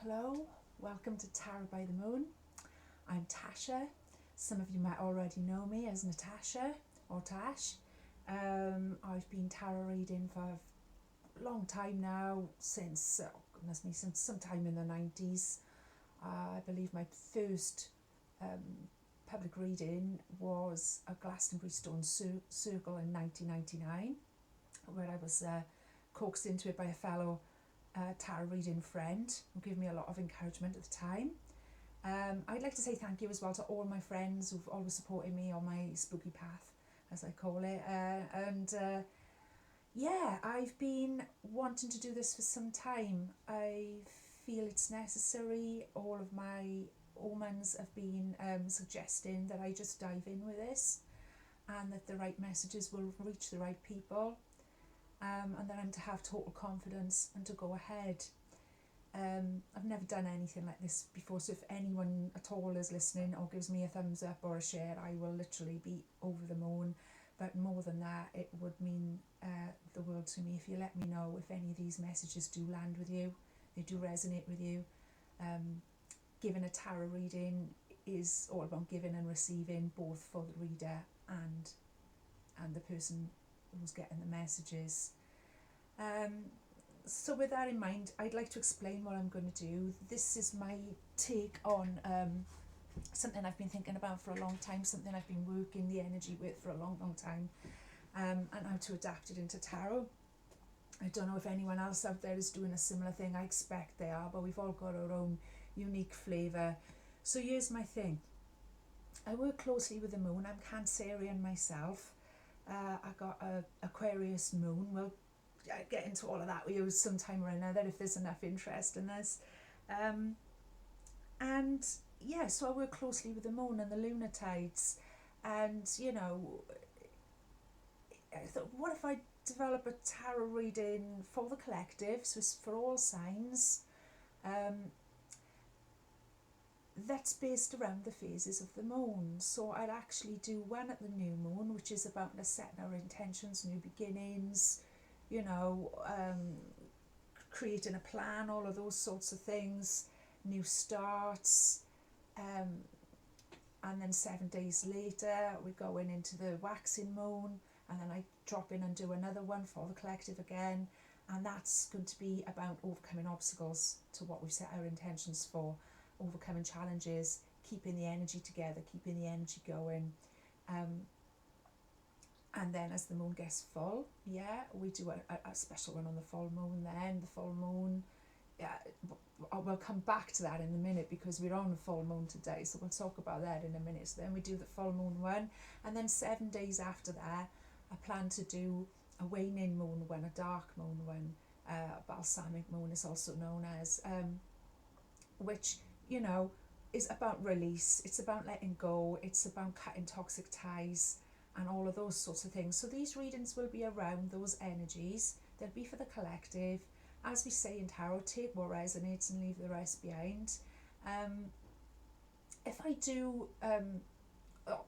Hello, welcome to Tarot by the Moon. I'm Tasha. Some of you might already know me as Natasha or Tash. I've been tarot reading for a long time now, since since sometime in the 90s. I believe my first public reading was a Glastonbury Stone Circle in 1999, where I was coaxed into it by a fellow tarot reading friend who gave me a lot of encouragement at the time. I'd like to say thank you as well to all my friends who've always supported me on my spooky path, as I call it. I've been wanting to do this for some time. I feel it's necessary. All of my omens have been suggesting that I just dive in with this, and that the right messages will reach the right people. And then I'm to have total confidence and to go ahead. I've never done anything like this before, so if anyone at all is listening or gives me a thumbs up or a share, I will literally be over the moon. But more than that, it would mean the world to me if you let me know if any of these messages do land with you, they do resonate with you. Giving a tarot reading is all about giving and receiving, both for the reader and the person who's getting the messages. So with that in mind, I'd like to explain what I'm going to do. This is my take on something I've been thinking about for a long time, something I've been working the energy with for a long time, and how to adapt it into tarot. I don't know if anyone else out there is doing a similar thing. I expect they are, but we've all got our own unique flavour. So here's my thing. I work closely with the moon. I'm Cancerian myself. I got a Aquarius moon. We'll get into all of that with you sometime or another if there's enough interest in this. So I work closely with the moon and the lunar tides. And, I thought, what if I develop a tarot reading for the collective, so it's for all signs, that's based around the phases of the moon. So I'd actually do one at the new moon, which is about setting our intentions, new beginnings, creating a plan, all of those sorts of things, new starts. And then 7 days later, we're going into the waxing moon, and then I drop in and do another one for the collective again. And that's going to be about overcoming obstacles to what we've set our intentions for, overcoming challenges, keeping the energy together, keeping the energy going. And then as the moon gets full, we do a special one on the full moon then. The full moon, we'll come back to that in a minute because we're on the full moon today, so we'll talk about that in a minute. So then we do the full moon one, and then 7 days after that, I plan to do a waning moon one, a dark moon one, a balsamic moon is also known as, which, is about release, it's about letting go, it's about cutting toxic ties, and all of those sorts of things. So these readings will be around those energies. They'll be for the collective. As we say in tarot, take what resonates and leave the rest behind. If I do,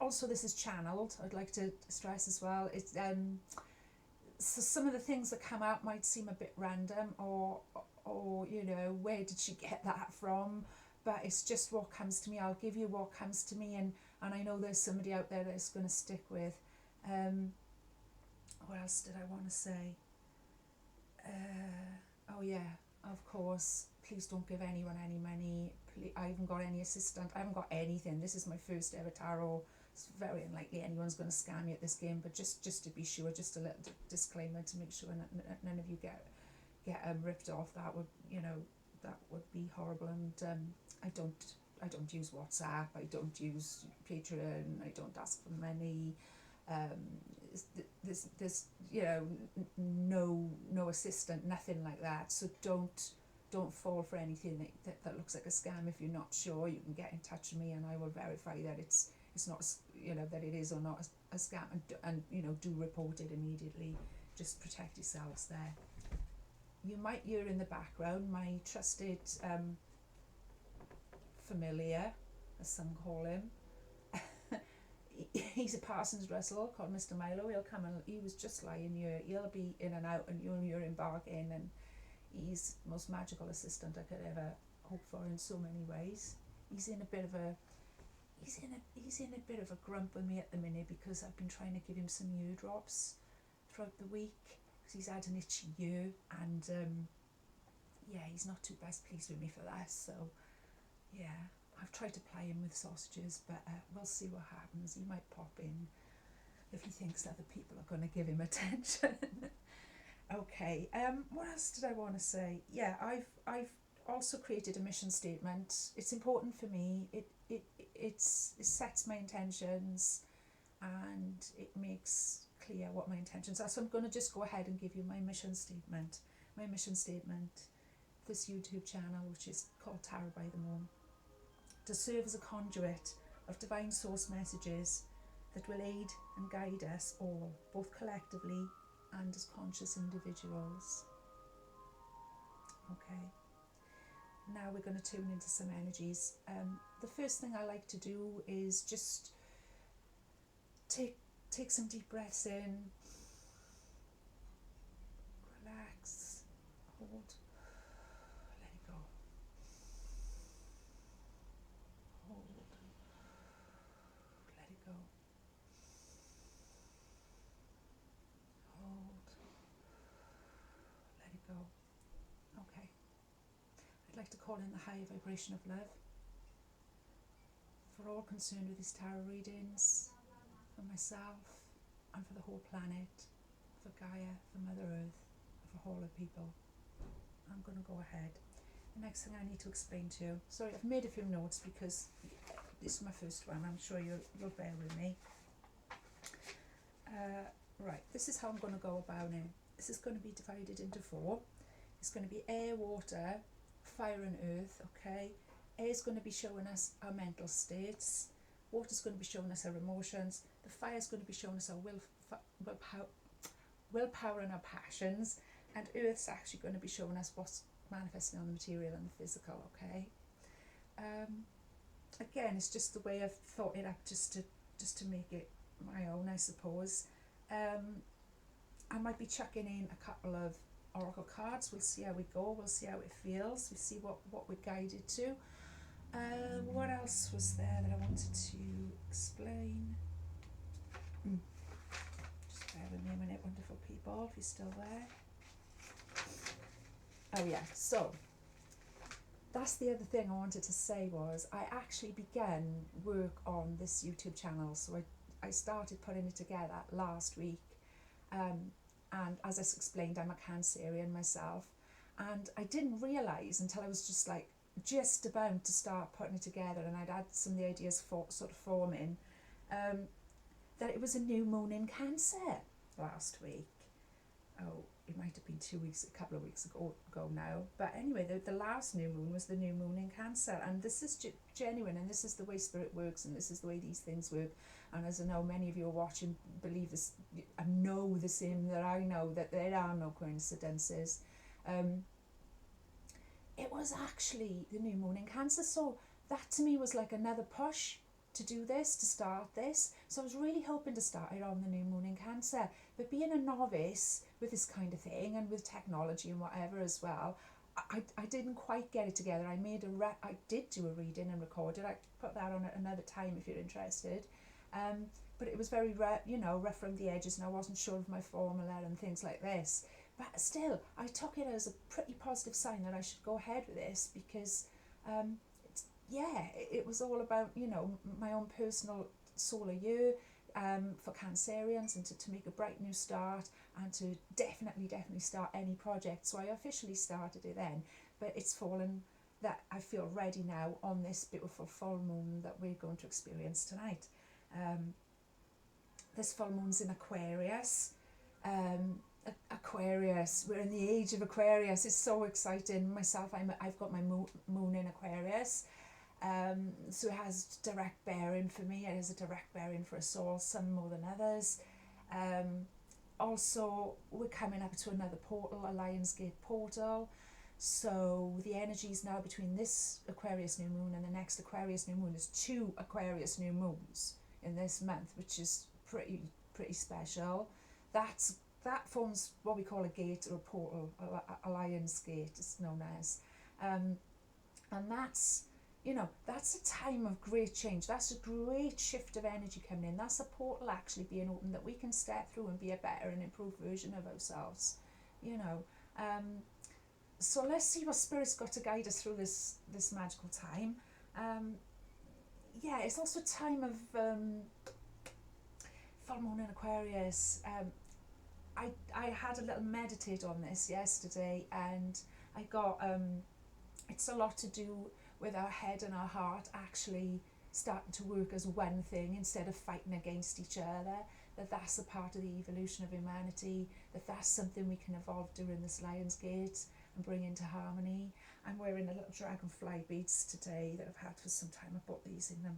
also this is channeled, I'd like to stress as well. It's so some of the things that come out might seem a bit random, or where did she get that from? But it's just what comes to me. I'll give you what comes to me, and I know there's somebody out there that's going to stick with. What else did I want to say? Of course, please don't give anyone any money. I haven't got any assistant. I haven't got anything. This is my first ever tarot. It's very unlikely anyone's going to scam you at this game, but just to be sure, just a little disclaimer to make sure none of you get ripped off. That would be horrible. And I don't use WhatsApp. I don't use Patreon. I don't ask for money. There's no assistant, nothing like that. So don't fall for anything that looks like a scam. If you're not sure, you can get in touch with me, and I will verify that it's not, that it is or not a scam, and do report it immediately. Just protect yourselves there. You might hear in the background my trusted familiar, as some call him. He's a Parsons Russell called Mr. Milo. He'll come and he was just lying here. He'll be in and out, and you'll hear him barking, and he's the most magical assistant I could ever hope for in so many ways. He's in a bit of a grump with me at the minute because I've been trying to give him some ear drops throughout the week because he's had an itchy ear, and he's not too best pleased with me for that. So yeah, I've tried to ply him with sausages, but we'll see what happens. He might pop in if he thinks other people are going to give him attention. Okay, what else did I want to say? Yeah, I've also created a mission statement. It's important for me. It sets my intentions and it makes clear what my intentions are. So I'm going to just go ahead and give you my mission statement. My mission statement, this YouTube channel, which is called Tarot by the Moon, to serve as a conduit of divine source messages that will aid and guide us all, both collectively and as conscious individuals. Okay, now we're going to tune into some energies. The first thing I like to do is just take some deep breaths in, relax, hold, let it go, hold, let it go, hold, let it go. Okay. I'd like to call in the higher vibration of love for all concerned with these tarot readings, for myself and for the whole planet, for Gaia, for Mother Earth, for all the people. I'm going to go ahead. The next thing I need to explain to you, sorry, I've made a few notes because this is my first one. I'm sure you'll bear with me. Right, this is how I'm going to go about it. This is going to be divided into 4. It's going to be air, water, fire and earth, okay? Air is going to be showing us our mental states. Water is going to be showing us our emotions. The fire is going to be showing us our willpower and our passions. And earth's actually going to be showing us what's manifesting on the material and the physical, okay? Again, it's just the way I've thought it up just to make it my own, I suppose. I might be chucking in a couple of oracle cards. We'll see how we go. We'll see how it feels. We'll see what we're guided to. What else was there that I wanted to explain? Just bear with me a minute, wonderful people, if you're still there. Oh yeah, so that's the other thing I wanted to say was I actually began work on this YouTube channel. So I started putting it together last week. And as I explained, I'm a Cancerian myself. And I didn't realise until I was just about to start putting it together and I'd had some of the ideas sort of forming, that it was a new moon in Cancer last week. Oh, it might have been a couple of weeks ago now. But anyway, the last new moon was the new moon in Cancer. And this is genuine, and this is the way spirit works, and this is the way these things work. And as I know, many of you are watching believe this and know the same that I know, that there are no coincidences. It was actually the new moon in Cancer. So that to me was like another push to do this, to start this. So I was really hoping to start it on the new moon in Cancer. But being a novice with this kind of thing and with technology and whatever as well, I didn't quite get it together. I did do a reading and record it. I put that on at another time if you're interested. But it was very rough around the edges, and I wasn't sure of my formula and things like this. But still, I took it as a pretty positive sign that I should go ahead with this because, it was all about, my own personal solar year for Cancerians, and to make a bright new start and to definitely start any project. So I officially started it then, but it's fallen that I feel ready now on this beautiful full moon that we're going to experience tonight. This full moon's in Aquarius. Aquarius, we're in the age of Aquarius. It's so exciting. Myself, I've got my moon in Aquarius, so it has direct bearing for me. It has a direct bearing for us all, some more than others. Also, we're coming up to another portal, a Lionsgate portal. So the energies now between this Aquarius new moon and the next Aquarius new moon is 2 Aquarius new moons in this month, which is pretty special. That forms what we call a gate or a portal, a Lionsgate, it's known as. And that's, you know, that's a time of great change. That's a great shift of energy coming in. That's a portal actually being open that we can step through and be a better and improved version of ourselves, you know. So let's see what Spirit's got to guide us through this magical time. Yeah, it's also a time of full moon in Aquarius. I had a little meditate on this yesterday, and I got it's a lot to do with our head and our heart actually starting to work as one thing instead of fighting against each other. That's a part of the evolution of humanity. That's something we can evolve during this Lion's Gate and bring into harmony. I'm wearing a little dragonfly beads today that I've had for some time. I bought these in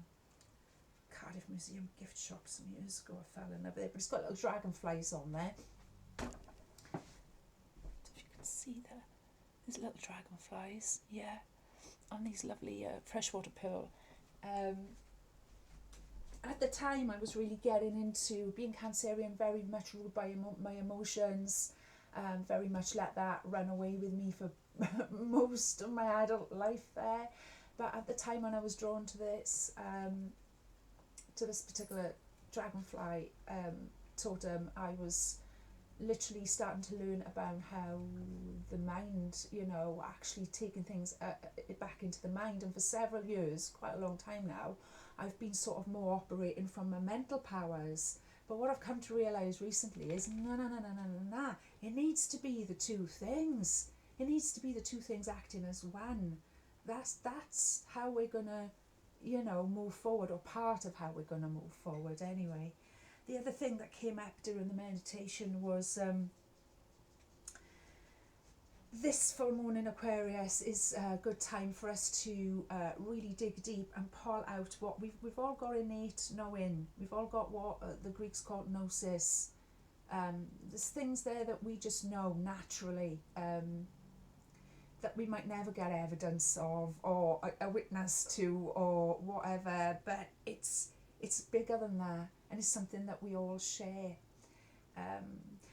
Cardiff Museum gift shop some years ago. I fell in love with it, but it's got little dragonflies on there. I don't know if you can see that. There's little dragonflies, yeah, on these lovely freshwater pearl. At the time, I was really getting into being Cancerian, very much ruled by my emotions, very much let that run away with me for most of my adult life there. But at the time when I was drawn to this particular dragonfly totem, I was literally starting to learn about how the mind, you know, actually taking things back into the mind. And for several years, quite a long time now, I've been sort of more operating from my mental powers. But what I've come to realise recently is no. It needs to be the two things. It needs to be the two things acting as one. That's how we're gonna, you know, move forward, or part of how we're gonna move forward anyway. The other thing that came up during the meditation was this full moon in Aquarius is a good time for us to really dig deep and pull out what we've all got innate knowing. We've all got what the Greeks called gnosis. There's things there that we just know naturally, that we might never get evidence of or a witness to or whatever, but it's bigger than that, and it's something that we all share.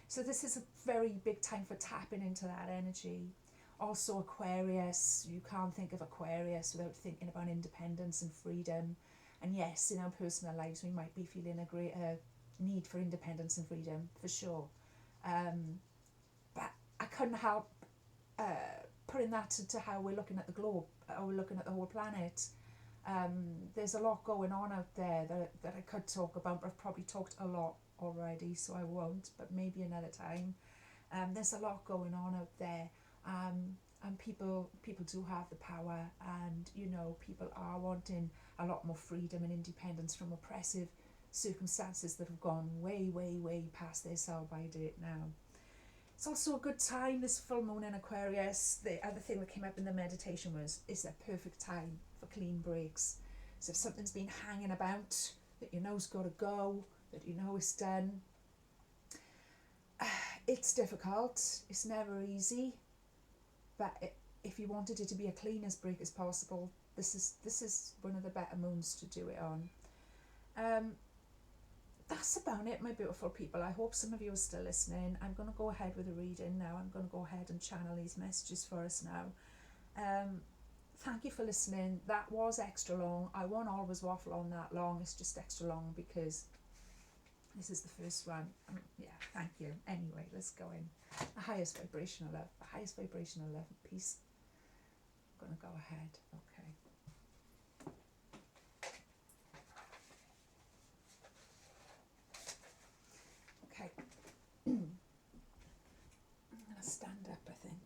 So this is a very big time for tapping into that energy. Also Aquarius, you can't think of Aquarius without thinking about independence and freedom. And yes, in our personal lives we might be feeling a greater need for independence and freedom, for sure. But I couldn't help putting that to how we're looking at the globe, or we're looking at the whole planet. There's a lot going on out there that I could talk about, but I've probably talked a lot already, so I won't, but maybe another time. There's a lot going on out there, and people do have the power, and you know, people are wanting a lot more freedom and independence from oppressive circumstances that have gone way past their sell-by date now. It's also a good time, this full moon in Aquarius. The other thing that came up in the meditation is a perfect time for clean breaks. So if something's been hanging about that you know's got to go, that you know is done, it's difficult, it's never easy, but if you wanted it to be a clean as break as possible, this is one of the better moons to do it on. That's about it, my beautiful people. I hope some of you are still listening. I'm going to go ahead with a reading now. I'm going to go ahead and channel these messages for us now. Thank you for listening. That was extra long. I won't always waffle on that long. It's just extra long because this is the first one. Yeah, thank you. Anyway, let's go in. The highest vibrational love. The highest vibrational love and peace. I'm going to go ahead. Okay. Okay. I'm going to stand up, I think.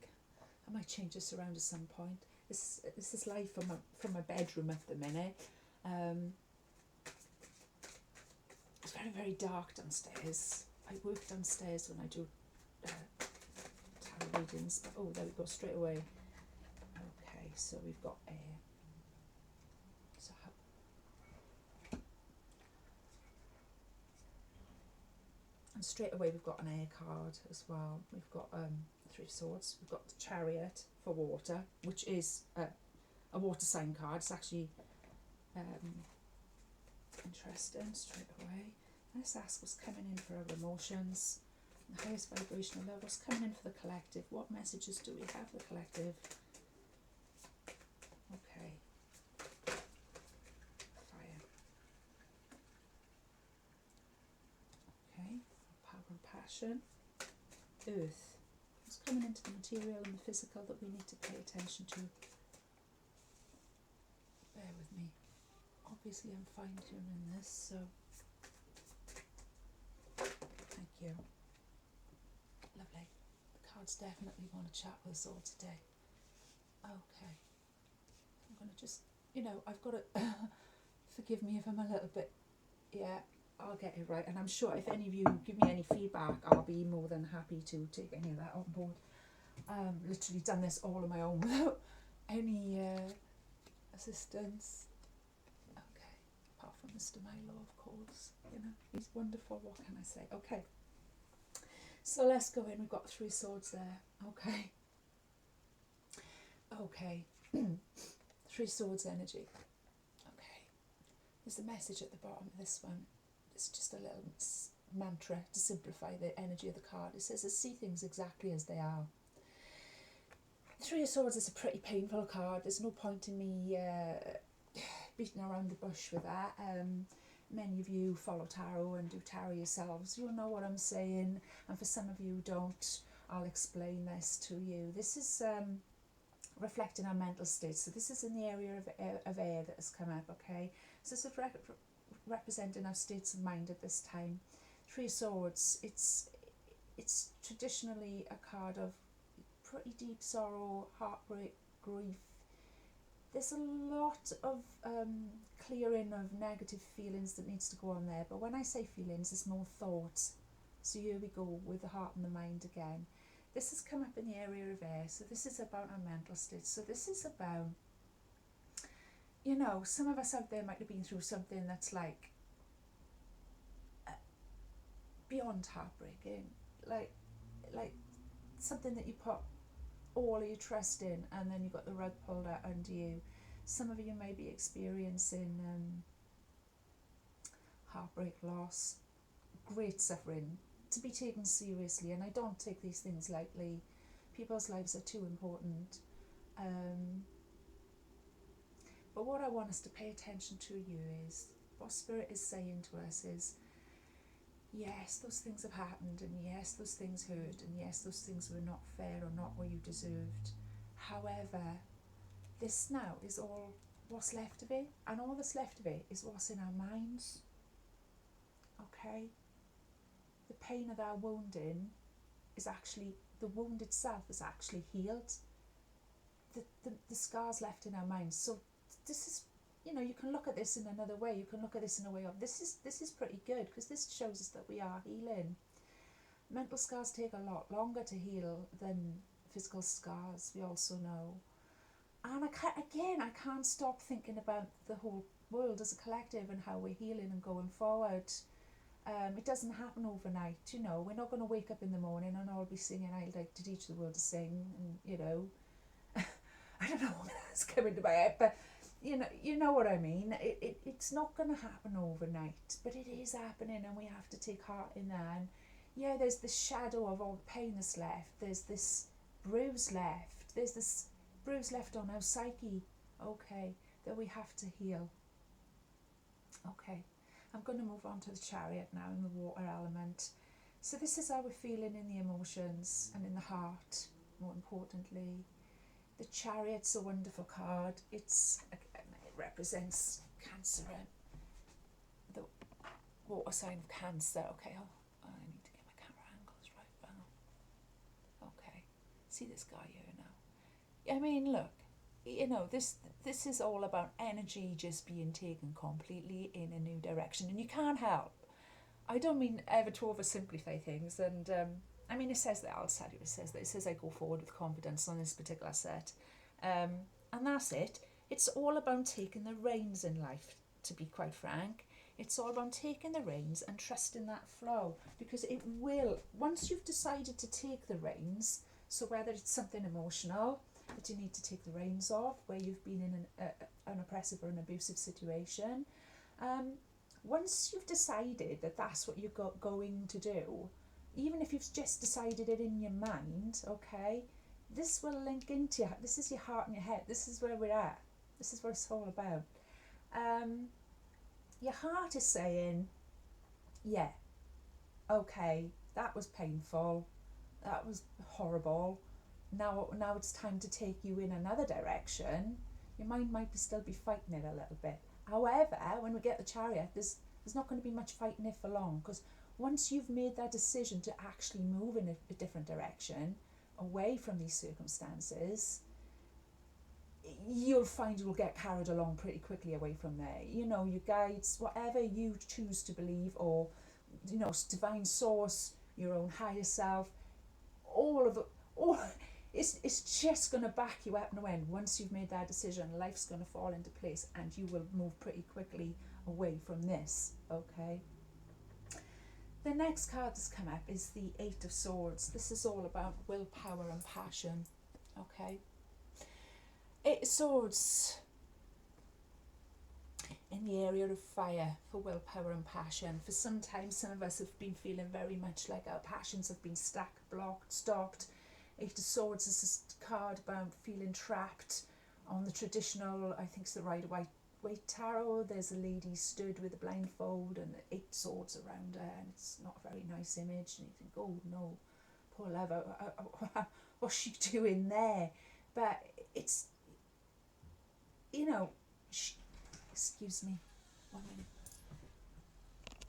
I might change this around at some point. This is live from my bedroom at the minute. It's very dark downstairs. I work downstairs when I do tarot readings. But, oh, there we go, straight away. Okay, so we've got air. So and straight away we've got an air card as well. We've got Three of Swords. We've got the Chariot for water, which is a water sign card. It's actually interesting. Straight away, let's ask what's coming in for our emotions. The highest vibrational level. What's coming in for the collective? What messages do we have for the collective? passion. Earth. What's coming into the material and the physical that we need to pay attention to? Bear with me. Obviously I'm fine-tuning this, so thank you. Lovely. The cards definitely want to chat with us all today. Okay. I'm going to just, I've got to, forgive me if I'm a little bit, I'll get it right. And I'm sure if any of you give me any feedback, I'll be more than happy to take any of that on board. Literally done this all on my own without any assistance. Okay, apart from Mr. Milo, of course. He's wonderful. What can I say? Okay. So let's go in. We've got 3 swords there. Okay. Okay. 3 swords energy. Okay. There's a message at the bottom of this one. It's just a little mantra to simplify the energy of the card. It says, see things exactly as they are. 3 of Swords is a pretty painful card. There's no point in me beating around the bush with that. Many of you follow tarot and do tarot yourselves. You'll know what I'm saying. And for some of you who don't, I'll explain this to you. This is reflecting our mental state. So this is in the area of air that has come up, okay? So this is representing our states of mind at this time. 3 of Swords, it's traditionally a card of pretty deep sorrow, heartbreak, grief. There's a lot of clearing of negative feelings that needs to go on there. But when I say feelings, it's more thoughts. So here we go with the heart and the mind again. This has come up in the area of air. So this is about our mental state. So this is about, some of us out there might have been through something that's like beyond heartbreaking. Like something that you put all of your trust in and then you got the rug pulled out under you. Some of you may be experiencing heartbreak, loss, great suffering, to be taken seriously. And I don't take these things lightly. People's lives are too important. But what I want us to pay attention to is, what Spirit is saying to us is, yes, those things have happened, and yes, those things hurt, and yes, those things were not fair or not what you deserved. However, this now is all what's left of it, and all that's left of it is what's in our minds. Okay? The pain of our wounding is actually, the wound itself is actually healed. The scars left in our minds. So this is, you can look at this in another way. You can look at this in a way of, this is pretty good, because this shows us that we are healing. Mental scars take a lot longer to heal than physical scars, we also know. And I can't stop thinking about the whole world as a collective and how we're healing and going forward. It doesn't happen overnight, We're not going to wake up in the morning and all be singing, I'd like to teach the world to sing, and, I don't know what's coming to my head, but you know what I mean. It's not going to happen overnight, but it is happening, and we have to take heart in that. And yeah, there's this shadow of all the pain that's left. There's this bruise left. There's this bruise left on our psyche, okay, that we have to heal. Okay, I'm going to move on to the Chariot now in the water element. So this is how we're feeling in the emotions and in the heart, more importantly. The Chariot's a wonderful card. It represents Cancer, the water sign of Cancer. Okay, I need to get my camera angles right now. Okay, see this guy here now. I mean, look, this is all about energy just being taken completely in a new direction, and you can't help. I don't mean ever to oversimplify things, and it says that, I'll tell you, it says I go forward with confidence on this particular set. And that's it. It's all about taking the reins in life, to be quite frank. It's all about taking the reins and trusting that flow, because it will, once you've decided to take the reins, so whether it's something emotional that you need to take the reins of, where you've been in an oppressive or an abusive situation, once you've decided that that's what you're going to do, even if you've just decided it in your mind, okay, this will link into this is your heart and your head. This is where we're at. This is what it's all about. Your heart is saying, yeah, okay, that was painful, that was horrible. Now it's time to take you in another direction. Your mind might still be fighting it a little bit. However, when we get the Chariot, there's not going to be much fighting it for long, because once you've made that decision to actually move in a different direction, away from these circumstances, you'll find you'll get carried along pretty quickly away from there. You know, your guides, whatever you choose to believe, or, you know, divine source, your own higher self, all of it, all, it's just going to back you up and when. Once you've made that decision, life's going to fall into place and you will move pretty quickly away from this, okay? The next card that's come up is the Eight of Swords. This is all about willpower and passion, okay? Eight of Swords in the area of fire for willpower and passion. For some time, some of us have been feeling very much like our passions have been stuck, blocked, stopped. Eight of Swords is a card about feeling trapped on the traditional, I think it's the Rider-Waite tarot. There's a lady stood with a blindfold and 8 swords around her, and it's not a very nice image, and you think, oh no, poor love, what's she doing there? But it's, you know, excuse me, 1 minute.